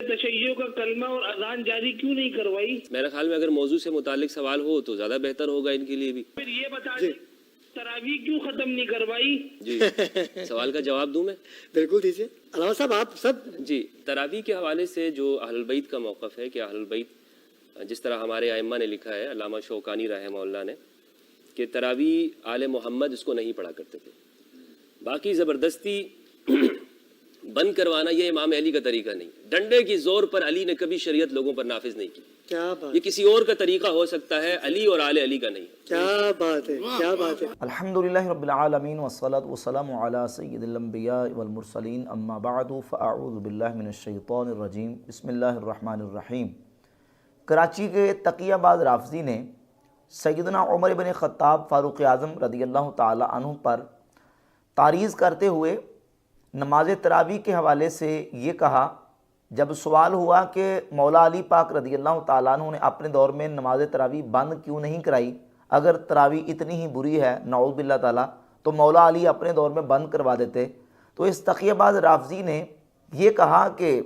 تشیع کا کلمہ اور اذان جاری کیوں نہیں کروائی؟ میرے خیال میں اگر موضوع سے متعلق سوال ہو تو زیادہ بہتر ہوگا ان کے لیے بھی. پھر یہ بتا دیں تراویح کیوں ختم نہیں کروائی؟ جی سوال کا جواب دوں میں؟ بالکل دیجیے علامہ صاحب آپ سب. جی تراویح کے حوالے سے جو اہل البیت کا موقف ہے کہ اہل البیت جس طرح ہمارے ائمہ نے لکھا ہے، علامہ شوکانی رحمہ اللہ نے، کہ تراویح آل محمد اس کو نہیں پڑھا کرتے تھے. باقی زبردستی بند کروانا یہ امام علی کا طریقہ نہیں. ڈنڈے کی زور پر علی نے کبھی شریعت لوگوں پر نافذ نہیں کی. کیا بات، یہ کسی اور کا طریقہ ہو سکتا ہے، علی اور آل علی کا نہیں. کیا بات ہے، کیا بات ہے. الحمدللہ رب العالمین والصلاة والسلام علی سید الانبیاء والمرسلین، اما بعد فاعوذ باللہ من الشیطان الرجیم، بسم اللہ الرحمن الرحیم. کراچی کے تقیہ باز رافضی نے سیدنا عمر بن خطاب فاروق اعظم رضی اللہ تعالی عنہ پر تعریض کرتے ہوئے نماز تراویح کے حوالے سے یہ کہا، جب سوال ہوا کہ مولا علی پاک رضی اللہ تعالیٰ عنہ نے اپنے دور میں نماز تراویح بند کیوں نہیں کرائی، اگر تراویح اتنی ہی بری ہے نعوذ باللہ تعالیٰ تو مولا علی اپنے دور میں بند کروا دیتے. تو اس تقیہ باز رافضی نے یہ کہا کہ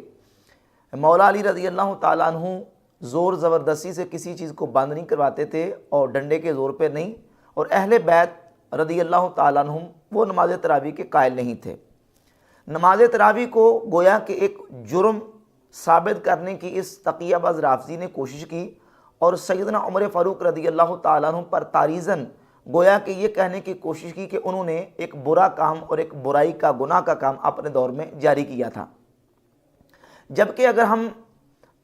مولا علی رضی اللہ تعالیٰ عنہ زور زبردستی سے کسی چیز کو بند نہیں کرواتے تھے اور ڈنڈے کے زور پہ نہیں، اور اہل بیت رضی اللہ تعالیٰ عنہ وہ نماز تراویح کے قائل نہیں تھے. نماز تراویح کو گویا کہ ایک جرم ثابت کرنے کی اس تقیہ باز رافضی نے کوشش کی، اور سیدنا عمر فاروق رضی اللہ تعالیٰ عنہ پر تعریضاً گویا کہ یہ کہنے کی کوشش کی کہ انہوں نے ایک برا کام اور ایک برائی کا گناہ کا کام اپنے دور میں جاری کیا تھا. جبکہ اگر ہم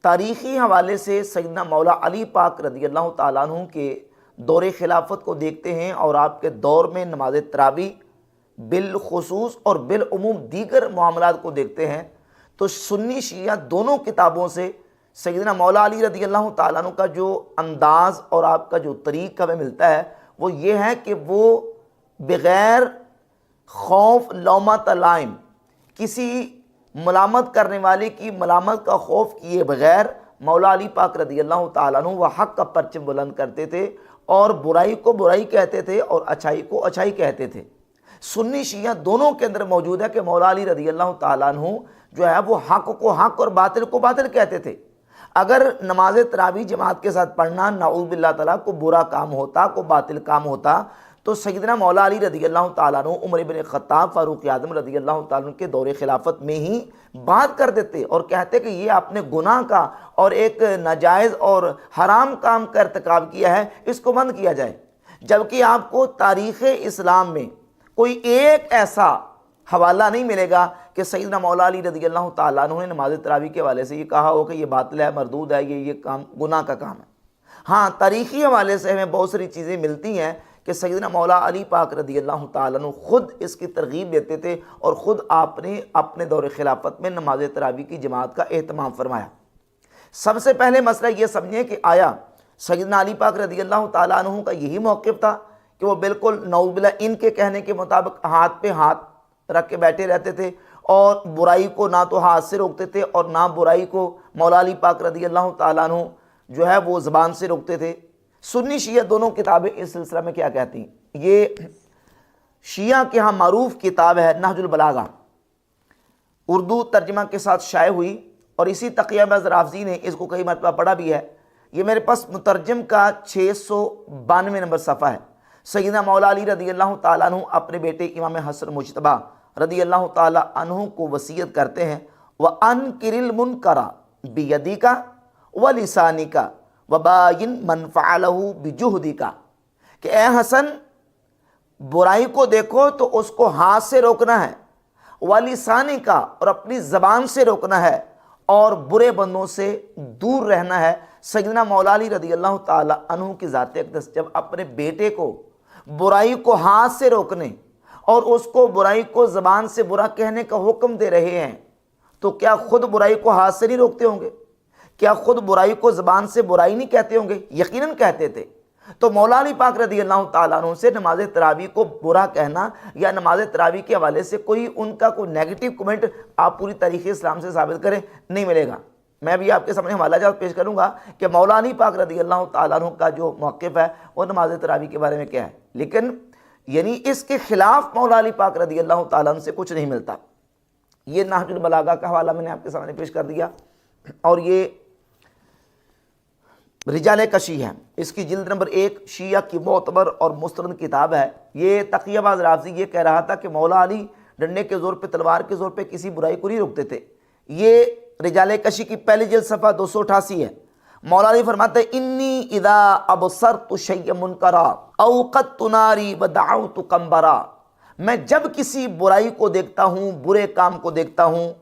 تاریخی حوالے سے سیدنا مولا علی پاک رضی اللہ تعالیٰ عنہ کے دور خلافت کو دیکھتے ہیں اور آپ کے دور میں نماز تراویح بالخصوص اور بالعموم دیگر معاملات کو دیکھتے ہیں، تو سنی شیعہ دونوں کتابوں سے سیدنا مولا علی رضی اللہ تعالیٰ عنہ کا جو انداز اور آپ کا جو طریق ہمیں ملتا ہے وہ یہ ہے کہ وہ بغیر خوف لومۃ لائم، کسی ملامت کرنے والے کی ملامت کا خوف کیے بغیر مولا علی پاک رضی اللہ تعالیٰ عنہ وہ حق کا پرچم بلند کرتے تھے اور برائی کو برائی کہتے تھے اور اچھائی کو اچھائی کہتے تھے. سنی شیعہ دونوں کے اندر موجود ہے کہ مولا علی رضی اللہ تعالیٰ عنہ جو ہے وہ حق کو حق اور باطل کو باطل کہتے تھے. اگر نماز تراویح جماعت کے ساتھ پڑھنا نعوذ باللہ تعالیٰ کو برا کام ہوتا، کو باطل کام ہوتا، تو سیدنا مولا علی رضی اللہ تعالیٰ عنہ عمر بن خطاب فاروق اعظم رضی اللہ تعالیٰ عنہ کے دور خلافت میں ہی بات کر دیتے اور کہتے کہ یہ آپ نے گناہ کا اور ایک ناجائز اور حرام کام کا ارتکاب کیا ہے، اس کو بند کیا جائے. جبکہ آپ کو تاریخ اسلام میں کوئی ایک ایسا حوالہ نہیں ملے گا کہ سیدنا مولا علی رضی اللہ تعالیٰ عنہ نے نماز تراویح کے حوالے سے یہ کہا ہو کہ یہ باطل ہے، مردود ہے، یہ کام گناہ کا کام ہے. ہاں تاریخی حوالے سے ہمیں بہت ساری چیزیں ملتی ہیں کہ سیدنا مولا علی پاک رضی اللہ تعالیٰ عنہ خود اس کی ترغیب دیتے تھے اور خود آپ نے اپنے دور خلافت میں نماز تراویح کی جماعت کا اہتمام فرمایا. سب سے پہلے مسئلہ یہ سمجھیں کہ آیا سیدنا علی پاک رضی اللہ تعالیٰ عنہ کا یہی موقف تھا کہ وہ بالکل نعوذ باللہ ان کے کہنے کے مطابق ہاتھ پہ ہاتھ رکھ کے بیٹھے رہتے تھے اور برائی کو نہ تو ہاتھ سے روکتے تھے اور نہ برائی کو مولا علی پاک رضی اللہ تعالیٰ عنہ جو ہے وہ زبان سے روکتے تھے؟ سنی شیعہ دونوں کتابیں اس سلسلہ میں کیا کہتی ہیں؟ یہ شیعہ کے ہاں معروف کتاب ہے نہج البلاغہ، اردو ترجمہ کے ساتھ شائع ہوئی، اور اسی تقیہ باز رافضی نے اس کو کئی مرتبہ پڑھا بھی ہے. یہ میرے پاس مترجم کا 692 نمبر صفحہ ہے. سیدنا مولا علی رضی اللہ تعالیٰ عنہ اپنے بیٹے امام حسن مجتبیٰ رضی اللہ تعالیٰ عنہ کو وصیت کرتے ہیں، وَأَنْكِرِ الْمُنْكَرَ بِيَدِكَ وَلِسَانِكَ وَبَايِنْ مَنْ فَعَلَهُ بِجُهْدِكَ، کہ اے حسن برائی کو دیکھو تو اس کو ہاتھ سے روکنا ہے، وَلِسَانِكَ اور اپنی زبان سے روکنا ہے، اور برے بندوں سے دور رہنا ہے. سیدنا مولا علی رضی اللہ تعالیٰ عنہ کی ذات اقدس جب اپنے بیٹے کو برائی کو ہاتھ سے روکنے اور اس کو برائی کو زبان سے برا کہنے کا حکم دے رہے ہیں، تو کیا خود برائی کو ہاتھ سے نہیں روکتے ہوں گے؟ کیا خود برائی کو زبان سے برائی نہیں کہتے ہوں گے؟ یقیناً کہتے تھے. تو مولا علی پاک رضی اللہ تعالیٰ عنہ سے نماز تراویح کو برا کہنا یا نماز تراویح کے حوالے سے کوئی ان کا کوئی نیگیٹو کمنٹ آپ پوری تاریخ اسلام سے ثابت کریں نہیں ملے گا. میں بھی آپ کے سامنے حوالہ جات پیش کروں گا کہ مولا علی پاک رضی اللہ تعالیٰ عنہ کا جو موقف ہے وہ نماز تراویح کے بارے میں کیا ہے، لیکن یعنی اس کے خلاف مولا علی پاک رضی اللہ تعالیٰ عنہ سے کچھ نہیں ملتا. یہ نہج البلاغہ کا حوالہ میں نے آپ کے سامنے پیش کر دیا. اور یہ رجال کشی ہے، اس کی جلد نمبر 1 شیعہ کی معتبر اور مستند کتاب ہے۔ یہ تقیہ باز رافضی یہ کہہ رہا تھا کہ مولا علی ڈنڈے کے زور پہ، تلوار کے زور پہ کسی برائی کو نہیں روکتے تھے۔ یہ رجال کشی کی پہلی جلد صفحہ 288 ہے۔ مولا علی فرماتے ہیں انی اذا ابصرت شیئا منکرا اوقدت ناری ودعوت قمبرا، میں جب کسی برائی کو دیکھتا ہوں، برے کام کو دیکھتا ہوں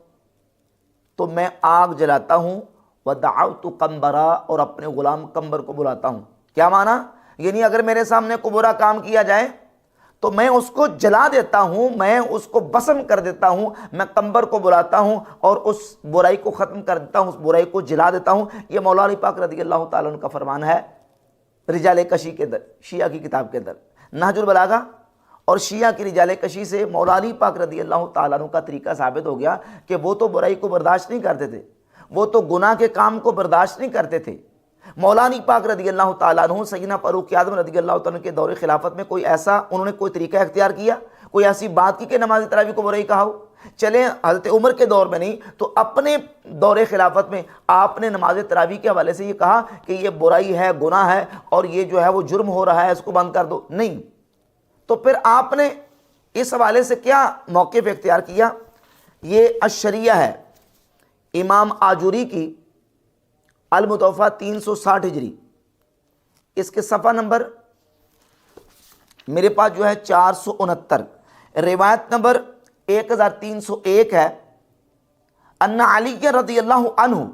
تو میں آگ جلاتا ہوں، ودعوت قمبرا، اور اپنے غلام قمبر کو بلاتا ہوں۔ کیا معنی؟ یعنی اگر میرے سامنے کوئی برا کام کیا جائے تو میں اس کو جلا دیتا ہوں، میں اس کو بسم کر دیتا ہوں، میں قمبر کو بلاتا ہوں اور اس برائی کو ختم کر دیتا ہوں، اس برائی کو جلا دیتا ہوں۔ یہ مولا علی پاک رضی اللہ تعالیٰ عنہ کا فرمان ہے رجال کشی کے اندر، شیعہ کی کتاب کے اندر۔ نہج البلاغہ اور شیعہ کی رجال کشی سے مولا علی پاک رضی اللہ تعالیٰ عنہ کا طریقہ ثابت ہو گیا کہ وہ تو برائی کو برداشت نہیں کرتے تھے، وہ تو گناہ کے کام کو برداشت نہیں کرتے تھے۔ مولا علی پاک رضی اللہ تعالیٰ عنہ سیدنا فاروق اعظم رضی اللہ تعالیٰ عنہ کے دور خلافت میں کوئی ایسا انہوں نے کوئی طریقہ اختیار کیا، کوئی ایسی بات کی کہ نماز تراویح کو برائی کہا ہو؟ چلیں حضرت عمر کے دور میں نہیں تو اپنے دور خلافت میں آپ نے نماز تراویح کے حوالے سے یہ کہا کہ یہ برائی ہے، گناہ ہے اور یہ جو ہے وہ جرم ہو رہا ہے، اس کو بند کر دو؟ نہیں۔ تو پھر آپ نے اس حوالے سے کیا موقف اختیار کیا؟ یہ الشریعہ ہے امام آجوری کی المتوفہ 360 ہجری، اس کے صفحہ نمبر میرے پاس جو ہے 469، روایت نمبر 1301 ہے۔ ان علی رضی اللہ عنہ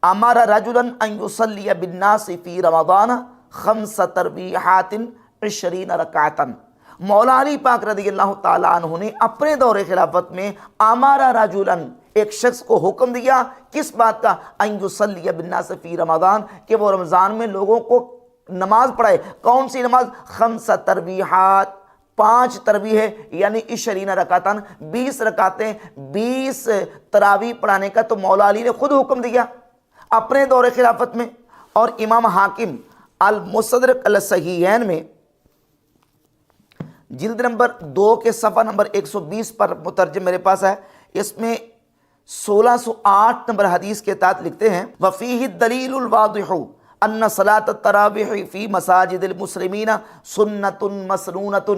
امر رجلا ان یصلی بالناس فی رمضان 5 تراویحات 20 رکعتا۔ مولا علی پاک رضی اللہ تعالیٰ عنہ نے اپنے دور خلافت میں امارا رجلا، ایک شخص کو حکم دیا، کس بات کا؟ ان یصلی بالناس فی رمضان، کہ وہ رمضان میں لوگوں کو نماز پڑھائے۔ کون سی نماز؟ 5 تراویحات، 5 تراویح یعنی 20 رکعتاً، 20 رکعتیں، 20 تراویح پڑھانے کا تو مولا علی نے خود حکم دیا اپنے دور خلافت میں۔ اور امام حاکم المستدرک الصحیحین میں جلد نمبر 2 کے صفحہ نمبر 120 پر مترجم میرے پاس ہے، اس میں 1608 نمبر حدیث کے تحت لکھتے ہیں وفیہ الدلیل الواضح ان صلاۃ التراویح فی مساجد المسلمین سنت مسنونۃ،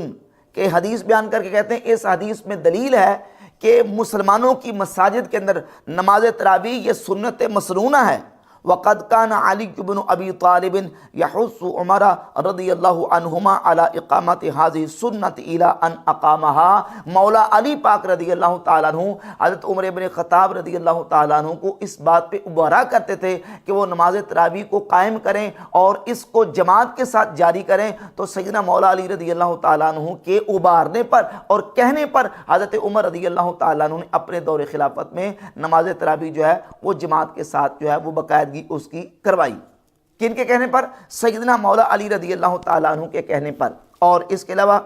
کہ حدیث بیان کر کے کہتے ہیں اس حدیث میں دلیل ہے کہ مسلمانوں کی مساجد کے اندر نماز تراویح یہ سنت مسنونہ ہے۔ وقد كان علي بن ابي طالب يحث عمر رضی اللہ عنہما على اقامت هذه السنة الى ان اقامها۔ مولا علی پاک رضی اللہ تعالیٰ عنہ حضرت عمر بن خطاب رضی اللہ تعالیٰ عنہ کو اس بات پہ ابھارا کرتے تھے کہ وہ نماز تراویح کو قائم کریں اور اس کو جماعت کے ساتھ جاری کریں۔ تو سیدنا مولا علی رضی اللہ تعالیٰ عنہ کے ابھارنے پر اور کہنے پر حضرت عمر رضی اللہ تعالیٰ عنہ نے اپنے دور خلافت میں نماز تراویح جو ہے وہ جماعت کے ساتھ جو ہے وہ باقاعدگی اس کی کروائی۔ کن کے کہنے پر؟ سیدنا مولا علی رضی اللہ تعالیٰ عنہ کے کہنے پر۔ اور اس کے علاوہ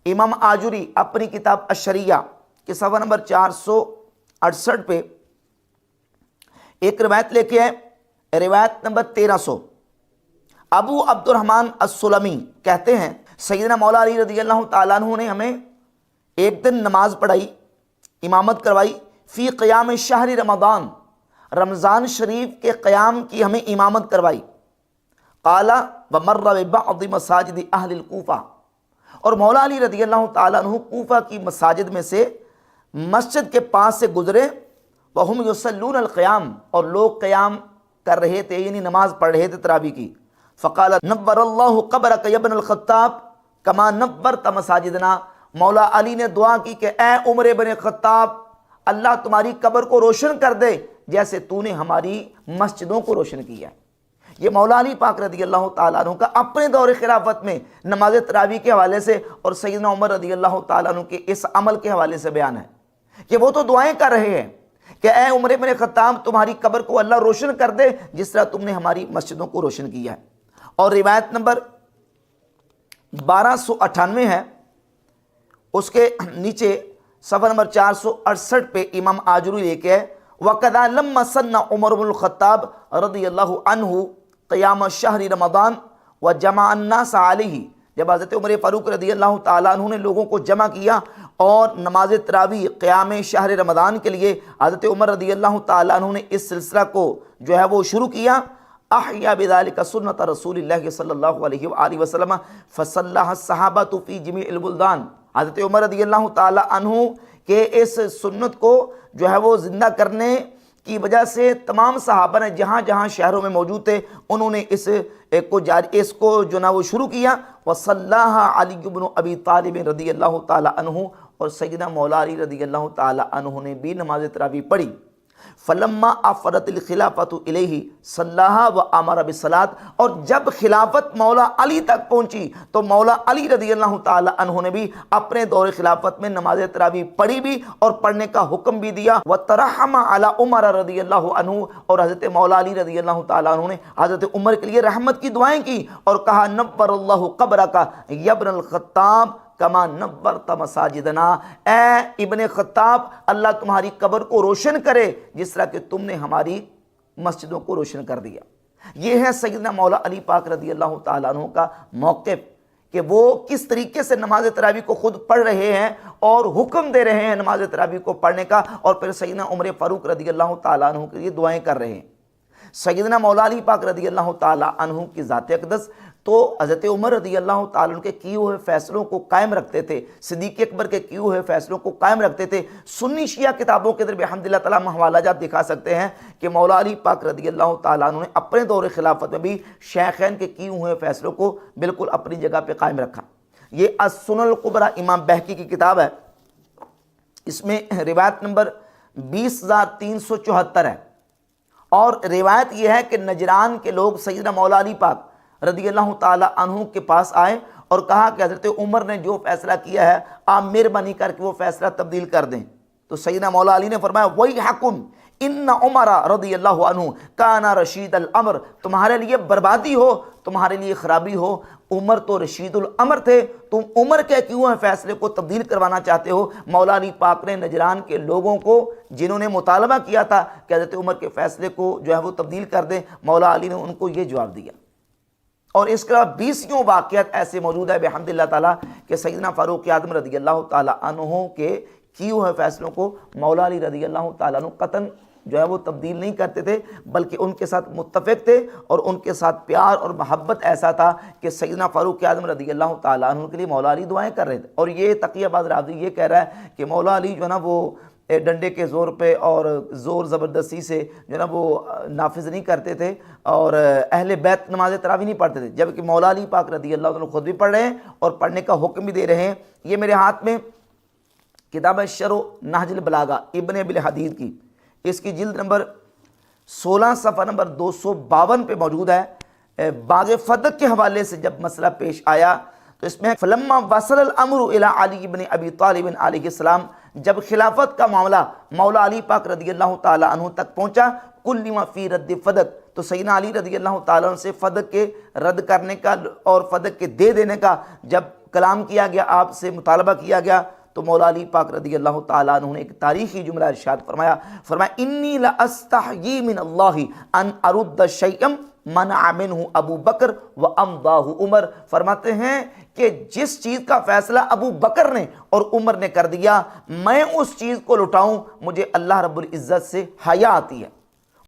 امام آجوری اپنی کتاب الشریعہ کے صفحہ نمبر 468 پہ ایک روایت لے کے ہے، روایت نمبر 1300، ابو عبد الرحمن السلمی کہتے ہیں سیدنا مولا علی رضی اللہ تعالیٰ عنہ نے ہمیں ایک دن نماز پڑھائی، امامت کروائی، فی قیام شہر رمضان، رمضان شریف کے قیام کی ہمیں امامت کروائی۔ قال ومر ببعض مساجد اہل الکوفہ، اور مولا علی رضی اللہ تعالیٰ عنہ کوفہ کی مساجد میں سے مسجد کے پاس سے گزرے، وہم یصلون القیام، اور لوگ قیام کر رہے تھے یعنی نماز پڑھ رہے تھے تراویح کی۔ فقال نور اللہ قبرک یا ابن الخطاب کما نورت مساجدنا، مولا علی نے دعا کی کہ اے عمر بن خطاب اللہ تمہاری قبر کو روشن کر دے جیسے تو نے ہماری مسجدوں کو روشن کیا۔ یہ مولا علی پاک رضی اللہ تعالیٰ عنہ کا اپنے دور خلافت میں نماز تراویح کے حوالے سے اور سیدنا عمر رضی اللہ تعالیٰ عنہ کے اس عمل کے حوالے سے بیان ہے کہ وہ تو دعائیں کر رہے ہیں کہ اے عمر بن خطاب تمہاری قبر کو اللہ روشن کر دے جس طرح تم نے ہماری مسجدوں کو روشن کیا ہے۔ اور روایت نمبر 1298 ہے، اس کے نیچے صفحہ نمبر 468 پہ امام آجوری لے کے وَقَذَا لَمَّا سَنَّ عمر بن الخطاب رضی اللہ عنہ قیام شہر رمضان وجمع الناس علیہ، جب حضرت عمر فاروق رضی اللہ تعالیٰ عنہ نے لوگوں کو جمع کیا اور نماز تراویح قیام شہر رمضان کے لیے حضرت عمر رضی اللہ تعالیٰ عنہ نے اس سلسلہ کو جو ہے وہ شروع کیا، احیا بذالک سنت رسول اللہ صلی اللہ علیہ وآلہ وسلم فصلح الصحابۃ فی جمیع البلدان، حضرت عمر رضی اللہ تعالیٰ عنہ کے اس سنت کو جو ہے وہ زندہ کرنے کی وجہ سے تمام صحابہ نے جہاں جہاں شہروں میں موجود تھے انہوں نے اس کو جو نا وہ شروع کیا، وصلاها علی بن ابی طالب رضی اللہ تعالیٰ عنہ، اور سیدنا مولا علی رضی اللہ تعالیٰ عنہ نے بھی نماز تراویح پڑھی۔ فلما افرت الخلافت الیہ صلاها وامر بالصلاۃ، اور جب خلافت مولا علی تک پہنچی تو مولا علی رضی اللہ تعالی عنہ نے بھی اپنے دور خلافت میں نماز تراویح پڑھی بھی اور پڑھنے کا حکم بھی دیا، وترحم علی عمر رضی اللہ عنہ، اور حضرت مولا علی رضی اللہ تعالی عنہ نے حضرت عمر کے لیے رحمت کی دعائیں کی اور کہا نور اللہ قبرک یا ابن الخطاب کما نورت مساجدنا، اے ابن خطاب اللہ تمہاری قبر کو روشن کرے جس طرح کہ تم نے ہماری مسجدوں کو روشن کر دیا۔ یہ ہے سیدنا مولا علی پاک رضی اللہ تعالیٰ عنہ کا موقف کہ وہ کس طریقے سے نماز تراویح کو خود پڑھ رہے ہیں اور حکم دے رہے ہیں نماز تراویح کو پڑھنے کا، اور پھر سیدنا عمر فاروق رضی اللہ تعالیٰ عنہ کے لیے دعائیں کر رہے ہیں۔ سیدنا مولا علی پاک رضی اللہ تعالیٰ عنہ کی ذات اقدس تو حضرت عمر رضی اللہ تعالیٰ عنہ کے کیے ہوئے فیصلوں کو قائم رکھتے تھے، صدیق اکبر کے کیے ہوئے فیصلوں کو قائم رکھتے تھے۔ سنی شیعہ کتابوں کے اندر بحمد اللہ تعالیٰ ہم حوالہ جات دکھا سکتے ہیں کہ مولا علی پاک رضی اللہ تعالیٰ عنہ نے اپنے دور خلافت میں بھی شیخین کے کیے ہوئے فیصلوں کو بالکل اپنی جگہ پہ قائم رکھا۔ یہ السنن الکبریٰ امام بہقی کی کتاب ہے، اس میں روایت نمبر 20374 ہے، اور روایت یہ ہے کہ نجران کے لوگ سیدنا مولا علی پاک رضی اللہ تعالیٰ عنہ کے پاس آئے اور کہا کہ حضرت عمر نے جو فیصلہ کیا ہے آپ مہربانی کر کے وہ فیصلہ تبدیل کر دیں۔ تو سیدنا مولا علی نے فرمایا وَيْحَكُمْ ان عمر رضی اللہ عنہ کان رشید الامر، تمہارے لیے بربادی ہو، تمہارے لیے خرابی ہو، عمر تو رشید الامر تھے، تم عمر کے کیوں ہیں فیصلے کو تبدیل کروانا چاہتے ہو۔ مولا علی پاک نے نجران کے لوگوں کو جنہوں نے مطالبہ کیا تھا کہ حضرت عمر کے فیصلے کو جو ہے وہ تبدیل کر دیں، مولا علی نے ان کو یہ جواب دیا۔ اور اس کے علاوہ 20 واقعات ایسے موجود ہے بحمد اللہ تعالیٰ کہ سیدنا فاروق اعظم رضی اللہ تعالیٰ عنہ کے کیے ہوئے فیصلوں کو مولا علی رضی اللہ تعالیٰ عنہ قطعاً جو ہے وہ تبدیل نہیں کرتے تھے، بلکہ ان کے ساتھ متفق تھے اور ان کے ساتھ پیار اور محبت ایسا تھا کہ سیدنا فاروق اعظم رضی اللہ تعالیٰ عنہ کے لیے مولا علی دعائیں کر رہے تھے۔ اور یہ تقیہ باز رافضی یہ کہہ رہا ہے کہ مولا علی جو ہے نا وہ ڈنڈے کے زور پہ اور زور زبردستی سے جو ہے نا وہ نافذ نہیں کرتے تھے اور اہل بیت نماز تراویح نہیں پڑھتے تھے، جبکہ مولا علی پاک رضی اللہ عنہ خود بھی پڑھ رہے ہیں اور پڑھنے کا حکم بھی دے رہے ہیں۔ یہ میرے ہاتھ میں کتاب شرح نہج البلاغہ ابن ابی الحدید کی، اس کی جلد نمبر 16 صفحہ نمبر 252 پہ موجود ہے۔ باغ فدق کے حوالے سے جب مسئلہ پیش آیا تو اس میں فلما وصل الامر الی علی بن ابی طالب علیہ السلام، جب خلافت کا معاملہ مولا علی پاک رضی اللہ تعالیٰ عنہ تک پہنچا، کلما فی رد فدق، تو سیدنا علی رضی اللہ تعالیٰ عنہ سے فدق کے رد کرنے کا اور فدق کے دے دینے کا جب کلام کیا گیا، آپ سے مطالبہ کیا گیا، تو مولا علی پاک رضی اللہ تعالیٰ عنہ نے ایک تاریخی جملہ ارشاد فرمایا انی لاستحیی من اللہ ان ارد شیئا منع منہ ابو بکر وامضاہ عمر، فرماتے ہیں کہ جس چیز کا فیصلہ ابو بکر نے اور عمر نے کر دیا میں اس چیز کو لٹاؤں، مجھے اللہ رب العزت سے حیا آتی ہے۔